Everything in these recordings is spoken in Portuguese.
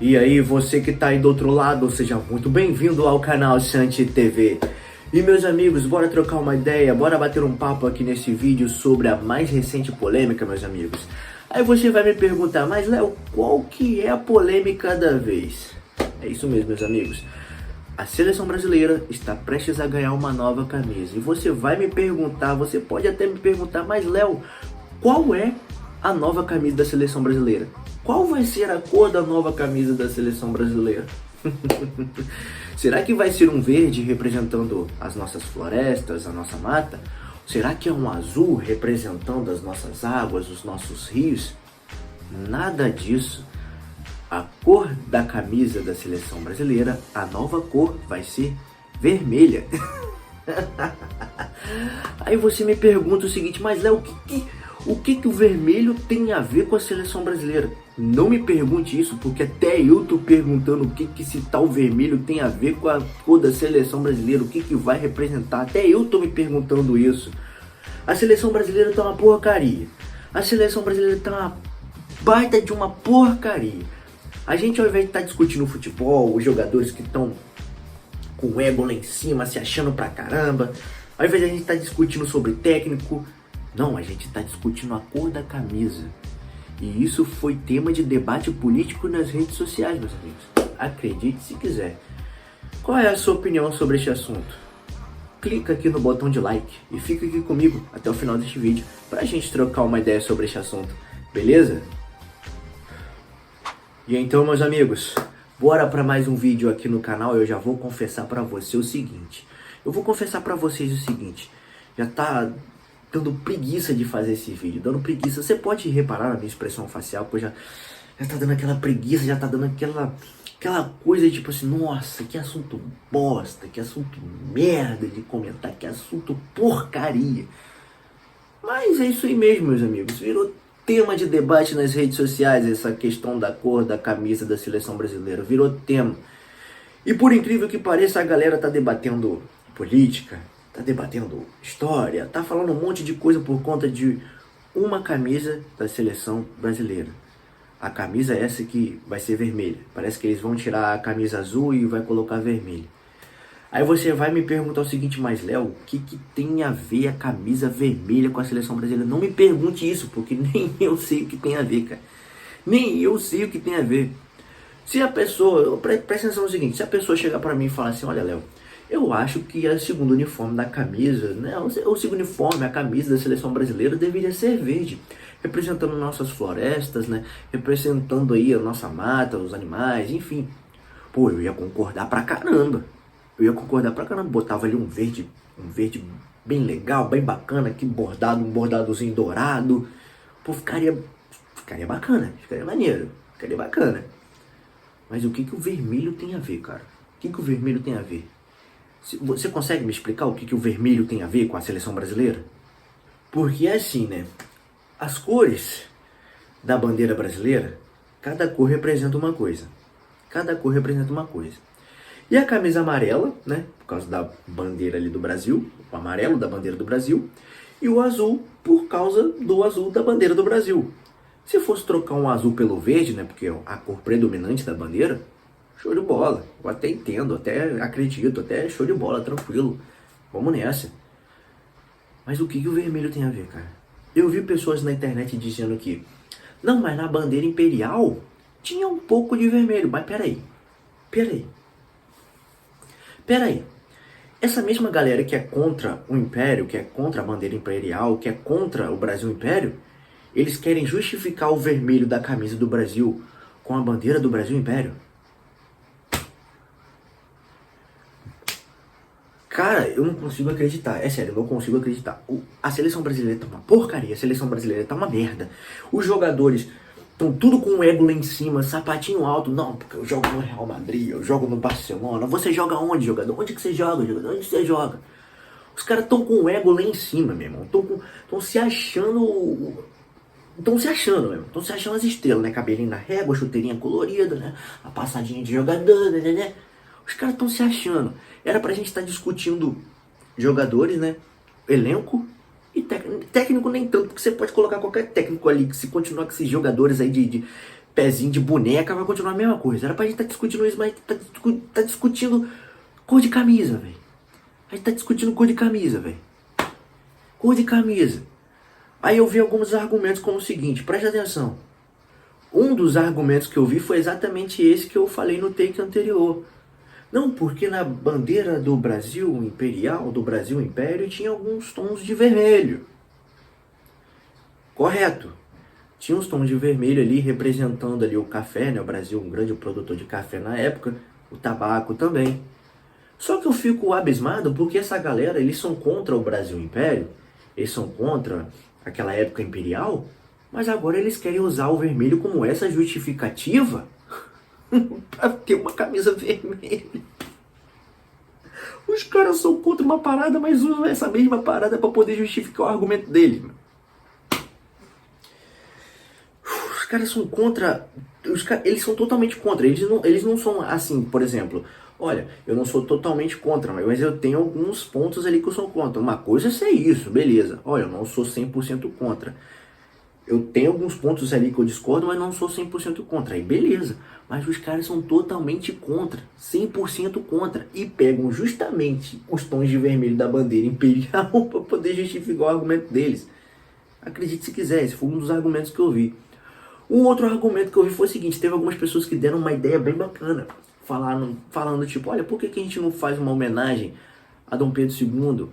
E aí, você que tá aí do outro lado, seja muito bem-vindo ao canal Santi TV. E meus amigos, bora trocar uma ideia, bora bater um papo aqui nesse vídeo sobre a mais recente polêmica, meus amigos. Aí você vai me perguntar, mas Léo, qual que é a polêmica da vez? É isso mesmo, meus amigos. A seleção brasileira está prestes a ganhar uma nova camisa. E você vai me perguntar, você pode até me perguntar, mas Léo, qual é a nova camisa da seleção brasileira? Qual vai ser a cor da nova camisa da seleção brasileira? Será que vai ser um verde representando as nossas florestas, a nossa mata? Será que é um azul representando as nossas águas, os nossos rios? Nada disso. A cor da camisa da seleção brasileira, a nova cor vai ser vermelha. Aí você me pergunta o seguinte, mas Léo, o que o vermelho tem a ver com a seleção brasileira? Não me pergunte isso, porque até eu tô perguntando o que esse tal vermelho tem a ver com a cor da seleção brasileira, o que vai representar. Até eu tô me perguntando isso. A seleção brasileira tá uma porcaria. A seleção brasileira tá uma baita de uma porcaria. A gente, ao invés de estar discutindo futebol, os jogadores que estão com o ego lá em cima, se achando pra caramba, ao invés de a gente estar discutindo sobre técnico, não, a gente está discutindo a cor da camisa. E isso foi tema de debate político nas redes sociais, meus amigos. Acredite se quiser. Qual é a sua opinião sobre este assunto? Clica aqui no botão de like e fica aqui comigo até o final deste vídeo pra gente trocar uma ideia sobre este assunto, beleza? E então, meus amigos, bora para mais um vídeo aqui no canal. Eu já vou confessar para você o seguinte. Já tá dando preguiça de fazer esse vídeo, dando preguiça. Você pode reparar na minha expressão facial, porque já tá dando aquela preguiça, já tá dando aquela coisa tipo assim, nossa, que assunto bosta, que assunto merda de comentar, que assunto porcaria. Mas é isso aí mesmo, meus amigos, virou tema de debate nas redes sociais, essa questão da cor da camisa da seleção brasileira, virou tema. E por incrível que pareça, a galera tá debatendo política, tá debatendo história, tá falando um monte de coisa por conta de uma camisa da seleção brasileira. A camisa é essa que vai ser vermelha. Parece que eles vão tirar a camisa azul e vai colocar vermelha. Aí você vai me perguntar o seguinte, mas Léo, o que tem a ver a camisa vermelha com a seleção brasileira? Não me pergunte isso, porque nem eu sei o que tem a ver, cara. Nem eu sei o que tem a ver. Se a pessoa, presta atenção no seguinte, se a pessoa chegar pra mim e falar assim, olha Léo, eu acho que o segundo uniforme da camisa, né, o segundo uniforme, a camisa da seleção brasileira deveria ser verde, representando nossas florestas, né, representando aí a nossa mata, os animais, enfim. Pô, eu ia concordar pra caramba. Botava ali um verde bem legal, bem bacana, que bordado, um bordadozinho dourado. Pô, ficaria bacana, ficaria maneiro, ficaria bacana. Mas o que o vermelho tem a ver, cara? O que o vermelho tem a ver? Você consegue me explicar o que o vermelho tem a ver com a seleção brasileira? Porque é assim, né? As cores da bandeira brasileira, cada cor representa uma coisa. E a camisa amarela, né, por causa da bandeira ali do Brasil, o amarelo da bandeira do Brasil, e o azul por causa do azul da bandeira do Brasil. Se fosse trocar um azul pelo verde, né, porque é a cor predominante da bandeira, show de bola. Eu até entendo, até acredito, até show de bola, tranquilo. Vamos nessa. Mas o que o vermelho tem a ver, cara? Eu vi pessoas na internet dizendo que, não, mas na bandeira imperial tinha um pouco de vermelho. Mas peraí. Essa mesma galera que é contra o Império, que é contra a bandeira imperial, que é contra o Brasil Império, eles querem justificar o vermelho da camisa do Brasil com a bandeira do Brasil Império? Cara, eu não consigo acreditar. É sério, eu não consigo acreditar. A seleção brasileira tá uma porcaria, a seleção brasileira tá uma merda. Os jogadores estão tudo com o ego lá em cima, sapatinho alto. Não, porque eu jogo no Real Madrid, eu jogo no Barcelona. Você joga onde, jogador? Onde que você joga, jogador? Onde você joga? Os caras estão com o ego lá em cima, meu irmão. Estão se achando... Estão se achando as estrelas, né? Cabelinho na régua, chuteirinha colorida, né? A passadinha de jogador, né? Os caras estão se achando. Era pra gente estar discutindo jogadores, né? Elenco e técnico nem tanto, porque você pode colocar qualquer técnico ali, que se continuar com esses jogadores aí pezinho de boneca, vai continuar a mesma coisa. Era pra gente estar discutindo isso, mas tá discutindo cor de camisa, velho. A gente tá discutindo cor de camisa, velho. Cor de camisa. Aí eu vi alguns argumentos como o seguinte, preste atenção. Um dos argumentos que eu vi foi exatamente esse que eu falei no take anterior. Não, porque na bandeira do Brasil Imperial, do Brasil Império, tinha alguns tons de vermelho. Correto. Tinha uns tons de vermelho ali representando ali o café, né? O Brasil, um grande produtor de café na época, o tabaco também. Só que eu fico abismado porque essa galera, eles são contra o Brasil Império, eles são contra aquela época imperial, mas agora eles querem usar o vermelho como essa justificativa pra ter uma camisa vermelha. Os caras são contra uma parada, mas usam essa mesma parada pra poder justificar o argumento deles. Os caras são contra... eles são totalmente contra. Eles não são assim, por exemplo... Olha, eu não sou totalmente contra, mas eu tenho alguns pontos ali que eu sou contra. Uma coisa é ser isso, beleza. Olha, eu não sou 100% contra. Eu tenho alguns pontos ali que eu discordo, mas não sou 100% contra. Aí beleza. Mas os caras são totalmente contra, 100% contra. E pegam justamente os tons de vermelho da bandeira imperial para poder justificar o argumento deles. Acredite se quiser, esse foi um dos argumentos que eu vi. Um outro argumento que eu vi foi o seguinte, teve algumas pessoas que deram uma ideia bem bacana. Falando tipo, olha, por que a gente não faz uma homenagem a Dom Pedro II,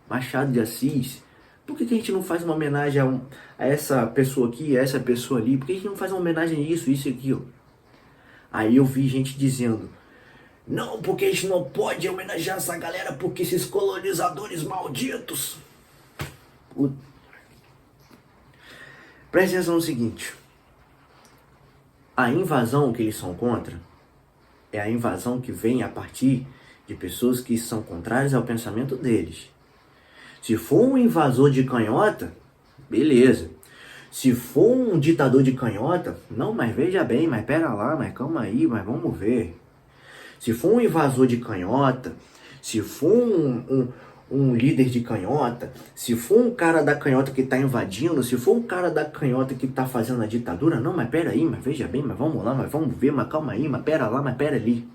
Machado de Assis? Por que a gente não faz uma homenagem a essa pessoa aqui, a essa pessoa ali? Por que a gente não faz uma homenagem a isso e aquilo? Aí eu vi gente dizendo, não, porque a gente não pode homenagear essa galera porque esses colonizadores malditos. Preste atenção no seguinte, a invasão que eles são contra é a invasão que vem a partir de pessoas que são contrárias ao pensamento deles. Se for um invasor de canhota, beleza. Se for um ditador de canhota, não, mas veja bem, mas pera lá, mas calma aí, mas vamos ver. Se for um invasor de canhota, se for um líder de canhota, se for um cara da canhota que está invadindo, se for um cara da canhota que está fazendo a ditadura, não, mas pera aí, mas veja bem, mas vamos lá, mas vamos ver, mas calma aí, mas pera lá, mas pera ali.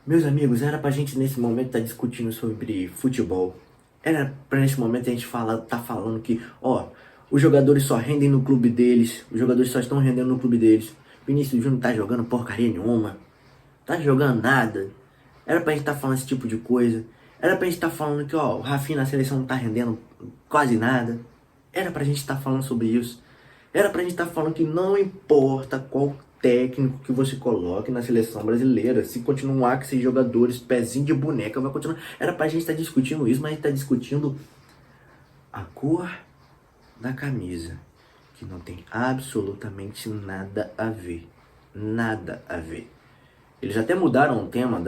Meus amigos, era pra gente nesse momento estar discutindo sobre futebol. Era pra nesse momento a gente tá falando que, ó, os jogadores só rendem no clube deles, os jogadores só estão rendendo no clube deles. Vinícius Júnior tá jogando porcaria nenhuma. Tá jogando nada. Era pra gente estar falando esse tipo de coisa. Era pra gente estar falando que, ó, o Rafinha na seleção não tá rendendo quase nada. Era pra gente estar falando sobre isso. Era pra gente estar falando que não importa qual técnico que você coloque na seleção brasileira, se continuar com esses jogadores, pezinho de boneca, vai continuar. Era pra gente estar discutindo isso, mas a gente tá discutindo a cor da camisa, que não tem absolutamente nada a ver. Nada a ver. Eles até mudaram o tema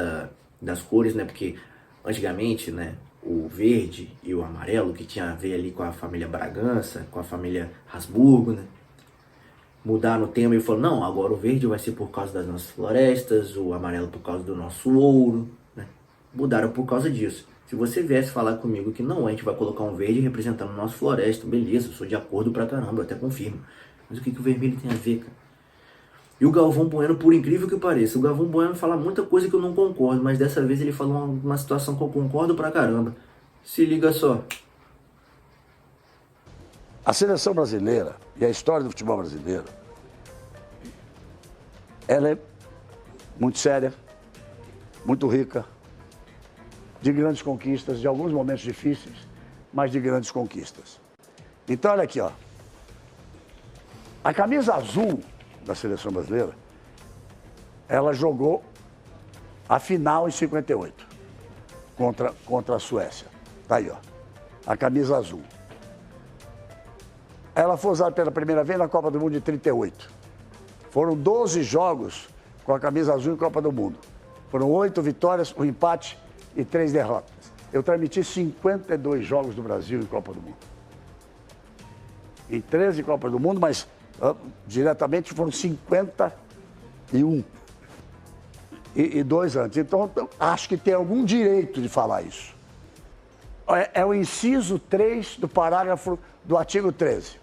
das cores, né? Porque antigamente, né? O verde e o amarelo, que tinha a ver ali com a família Bragança, com a família Habsburgo, né? Mudaram o tema e falaram, não, agora o verde vai ser por causa das nossas florestas, o amarelo por causa do nosso ouro, né? Mudaram por causa disso. Se você viesse falar comigo que não, a gente vai colocar um verde representando a nossa floresta, beleza, eu sou de acordo pra caramba, eu até confirmo. Mas o que o vermelho tem a ver, cara? E o Galvão Bueno, por incrível que pareça, o Galvão Bueno fala muita coisa que eu não concordo, mas dessa vez ele falou uma situação que eu concordo pra caramba. Se liga só. A seleção brasileira e a história do futebol brasileiro, ela é muito séria, muito rica, de grandes conquistas, de alguns momentos difíceis, mas de grandes conquistas. Então, olha aqui, ó. A camisa azul da seleção brasileira, ela jogou a final em 58 contra a Suécia. Tá aí, ó. A camisa azul. Ela foi usada pela primeira vez na Copa do Mundo de 38. Foram 12 jogos com a camisa azul em Copa do Mundo. Foram 8 vitórias, um empate e 3 derrotas. Eu transmiti 52 jogos do Brasil em Copa do Mundo. Em 13 Copas do Mundo, mas diretamente foram 51. E 2 antes. Então, acho que tem algum direito de falar isso. É o inciso 3 do parágrafo do artigo 13.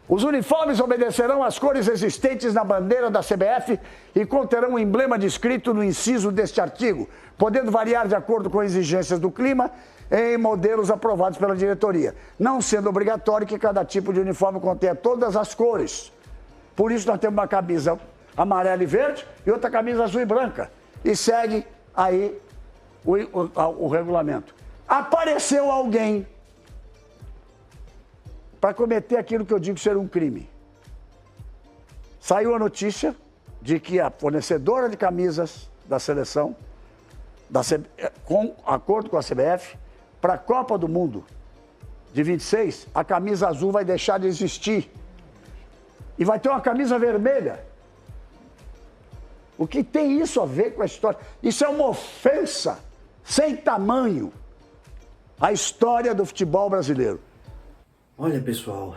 Os uniformes obedecerão às cores existentes na bandeira da CBF e conterão o emblema descrito no inciso deste artigo, podendo variar de acordo com exigências do clima em modelos aprovados pela diretoria, não sendo obrigatório que cada tipo de uniforme contenha todas as cores. Por isso nós temos uma camisa amarela e verde e outra camisa azul e branca. E segue aí o regulamento. Apareceu alguém para cometer aquilo que eu digo ser um crime. Saiu a notícia de que a fornecedora de camisas da seleção, com acordo com a CBF, para a Copa do Mundo de 26, a camisa azul vai deixar de existir. E vai ter uma camisa vermelha. O que tem isso a ver com a história? Isso é uma ofensa sem tamanho à história do futebol brasileiro. Olha, pessoal,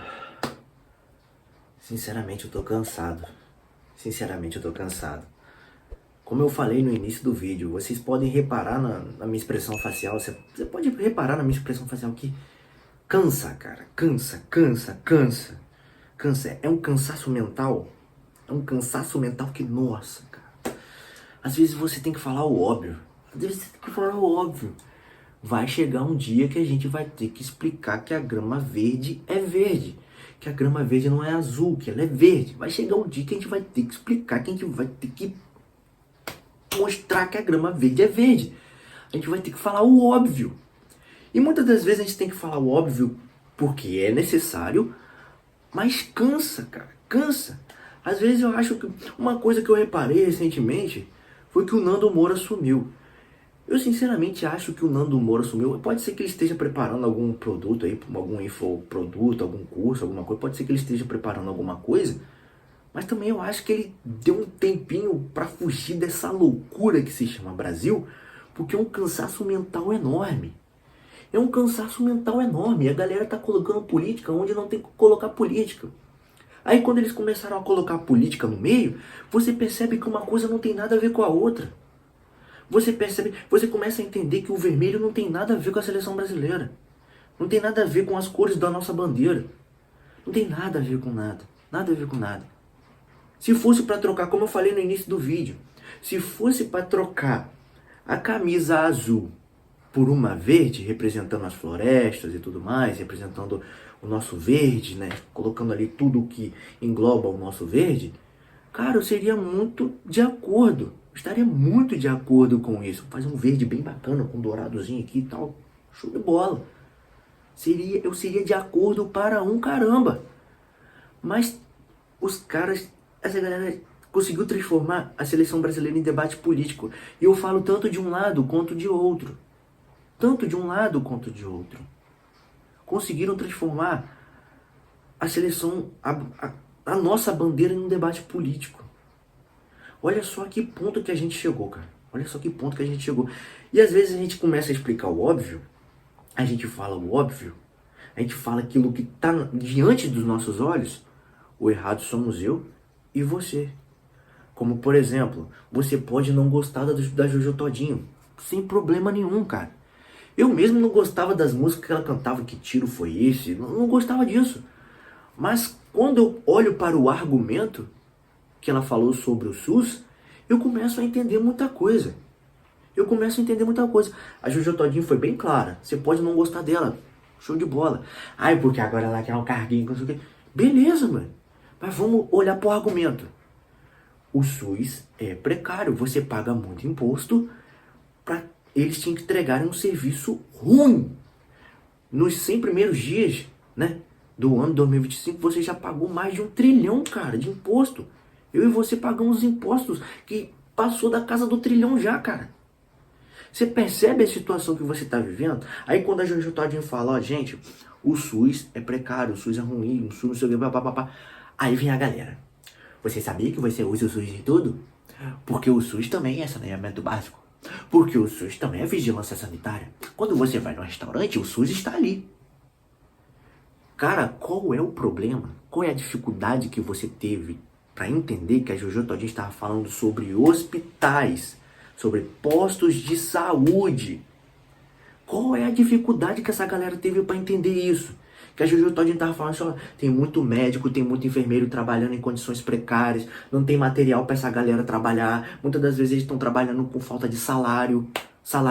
sinceramente eu tô cansado. Sinceramente eu tô cansado. Como eu falei no início do vídeo, vocês podem reparar na minha expressão facial. Você pode reparar na minha expressão facial que cansa, cara. Cansa. Cansa. É um cansaço mental. É um cansaço mental que, nossa, cara. Às vezes você tem que falar o óbvio. Às vezes você tem que falar o óbvio. Vai chegar um dia que a gente vai ter que explicar que a grama verde é verde. Que a grama verde não é azul, que ela é verde. Vai chegar um dia que a gente vai ter que explicar, que a gente vai ter que mostrar que a grama verde é verde. A gente vai ter que falar o óbvio. E muitas das vezes a gente tem que falar o óbvio porque é necessário, mas cansa, cara. Cansa. Às vezes eu acho que uma coisa que eu reparei recentemente foi que o Nando Moura sumiu. Eu sinceramente acho que o Nando Moura sumiu. Pode ser que ele esteja preparando algum produto aí, algum infoproduto, algum curso, alguma coisa. Pode ser que ele esteja preparando alguma coisa. Mas também eu acho que ele deu um tempinho para fugir dessa loucura que se chama Brasil, porque é um cansaço mental enorme. É um cansaço mental enorme. E a galera tá colocando política onde não tem que colocar política. Aí quando eles começaram a colocar política no meio, você percebe que uma coisa não tem nada a ver com a outra. Você começa a entender que o vermelho não tem nada a ver com a seleção brasileira. Não tem nada a ver com as cores da nossa bandeira. Não tem nada a ver com nada. Nada a ver com nada. Se fosse para trocar, como eu falei no início do vídeo, se fosse para trocar a camisa azul por uma verde, representando as florestas e tudo mais, representando o nosso verde, né? Colocando ali tudo que engloba o nosso verde, cara, eu seria muito de acordo. Estaria muito de acordo com isso. Fazer um verde bem bacana, com um douradozinho aqui e tal. Show de bola. Eu seria de acordo para um caramba. Mas os caras, essa galera conseguiu transformar a seleção brasileira em debate político. E eu falo tanto de um lado quanto de outro. Tanto de um lado quanto de outro. Conseguiram transformar a seleção, a nossa bandeira em um debate político. Olha só que ponto que a gente chegou, cara. Olha só que ponto que a gente chegou. E às vezes a gente começa a explicar o óbvio, a gente fala o óbvio, a gente fala aquilo que está diante dos nossos olhos, o errado somos eu e você. Como, por exemplo, você pode não gostar da Jojo Todinho, sem problema nenhum, cara. Eu mesmo não gostava das músicas que ela cantava, que tiro foi esse, não gostava disso. Mas quando eu olho para o argumento que ela falou sobre o SUS, eu começo a entender muita coisa. A Jojo Todinho foi bem clara. Você pode não gostar dela. Show de bola. Ai, porque agora ela quer um carguinho, não sei o quê. Beleza, mano. Mas vamos olhar pro argumento. O SUS é precário. Você paga muito imposto para eles te entregarem um serviço ruim. Nos 100 primeiros dias, né, do ano 2025, você já pagou mais de 1 trilhão, cara, de imposto. Eu e você pagamos impostos que passou da casa do trilhão já, cara. Você percebe a situação que você está vivendo? Aí quando a Jojo Todinho fala, ó, gente, o SUS é precário, o SUS é ruim, o SUS não sei o que, papapá. Aí vem a galera. Você sabia que você usa o SUS em tudo? Porque o SUS também é saneamento básico. Porque o SUS também é vigilância sanitária. Quando você vai no restaurante, o SUS está ali. Cara, qual é o problema? Qual é a dificuldade que você teve para entender que a Jojo Todinho estava falando sobre hospitais, sobre postos de saúde? Qual é a dificuldade que essa galera teve para entender isso? Que a Juju Todinho tava falando assim, ó, tem muito médico, tem muito enfermeiro trabalhando em condições precárias, não tem material pra essa galera trabalhar, muitas das vezes eles estão trabalhando com falta de salário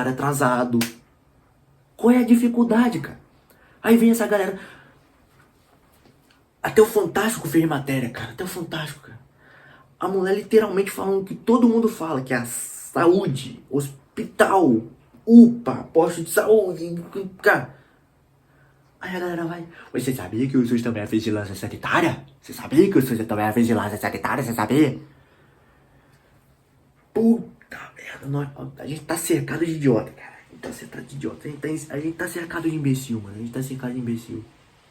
atrasado. Qual é a dificuldade, cara? Aí vem essa galera... Até o Fantástico fez matéria, cara. Até o Fantástico, cara. A mulher literalmente falando que todo mundo fala, que a saúde, hospital, UPA, posto de saúde, cara. Aí a galera vai... Você sabia que o SUS também é vigilância sanitária? Você sabia que o SUS também é vigilância sanitária? Você sabia? Puta merda. A gente tá cercado de idiota, cara. A gente tá cercado de idiota. A gente tá cercado de imbecil, mano. A gente tá cercado de imbecil.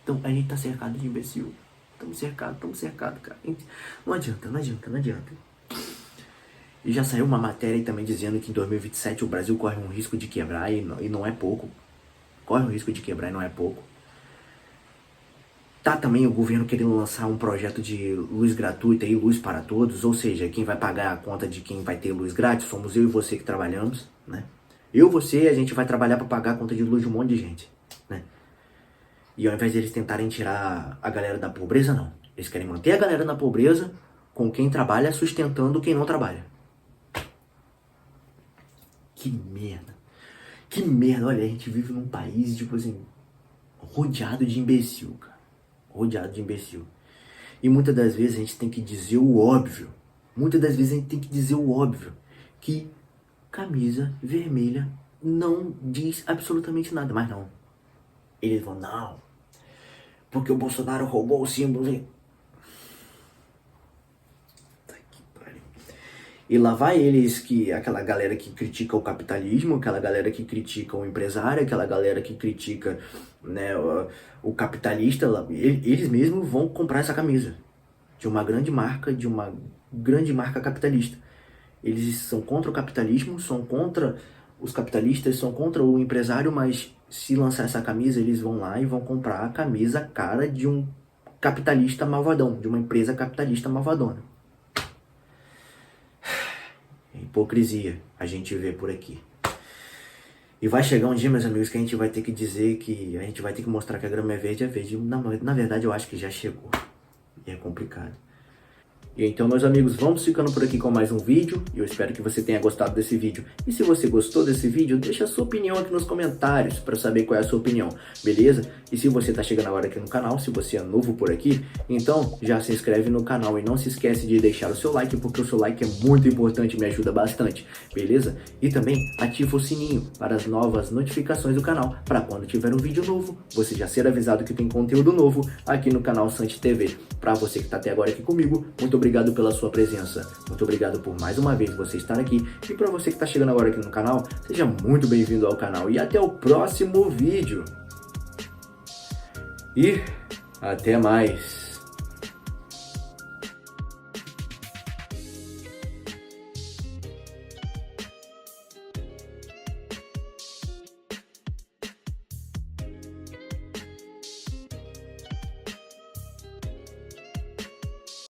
Então, a gente tá cercado de imbecil. Estamos cercados, cara. Não adianta. E já saiu uma matéria aí também dizendo que em 2027 o Brasil corre um risco de quebrar e não é pouco. Corre um risco de quebrar e não é pouco. Tá também o governo querendo lançar um projeto de luz gratuita e luz para todos, ou seja, quem vai pagar a conta de quem vai ter luz grátis somos eu e você que trabalhamos, né? Eu, você, a gente vai trabalhar para pagar a conta de luz de um monte de gente, né? E ao invés de eles tentarem tirar a galera da pobreza, não. Eles querem manter a galera na pobreza com quem trabalha sustentando quem não trabalha. Que merda. Que merda. Olha, a gente vive num país, tipo assim, rodeado de imbecil, cara. Rodeado de imbecil. E muitas das vezes a gente tem que dizer o óbvio. Que camisa vermelha não diz absolutamente nada. Mas não. Eles vão, não. Porque o Bolsonaro roubou o símbolo. E lá vai eles, aquela galera que critica o capitalismo, aquela galera que critica o empresário, aquela galera que critica, né, o capitalista, eles mesmos vão comprar essa camisa de uma grande marca capitalista. Eles são contra o capitalismo, são contra os capitalistas, são contra o empresário, mas se lançar essa camisa, eles vão lá e vão comprar a camisa cara de um capitalista malvadão, de uma empresa capitalista malvadona. Hipocrisia a gente vê por aqui. E vai chegar um dia, meus amigos, que a gente vai ter que dizer que... A gente vai ter que mostrar que a grama é verde. Na verdade, eu acho que já chegou. E é complicado. E então, meus amigos, vamos ficando por aqui com mais um vídeo. E eu espero que você tenha gostado desse vídeo. E se você gostou desse vídeo, deixa a sua opinião aqui nos comentários para saber qual é a sua opinião, beleza? E se você tá chegando agora aqui no canal, se você é novo por aqui, então já se inscreve no canal e não se esquece de deixar o seu like, porque o seu like é muito importante e me ajuda bastante, beleza? E também ativa o sininho para as novas notificações do canal, para quando tiver um vídeo novo, você já ser avisado que tem conteúdo novo aqui no canal Santi TV. Para você que tá até agora aqui comigo, muito obrigado pela sua presença, muito obrigado por mais uma vez você estar aqui, e para você que está chegando agora aqui no canal, seja muito bem-vindo ao canal e até o próximo vídeo. E até mais.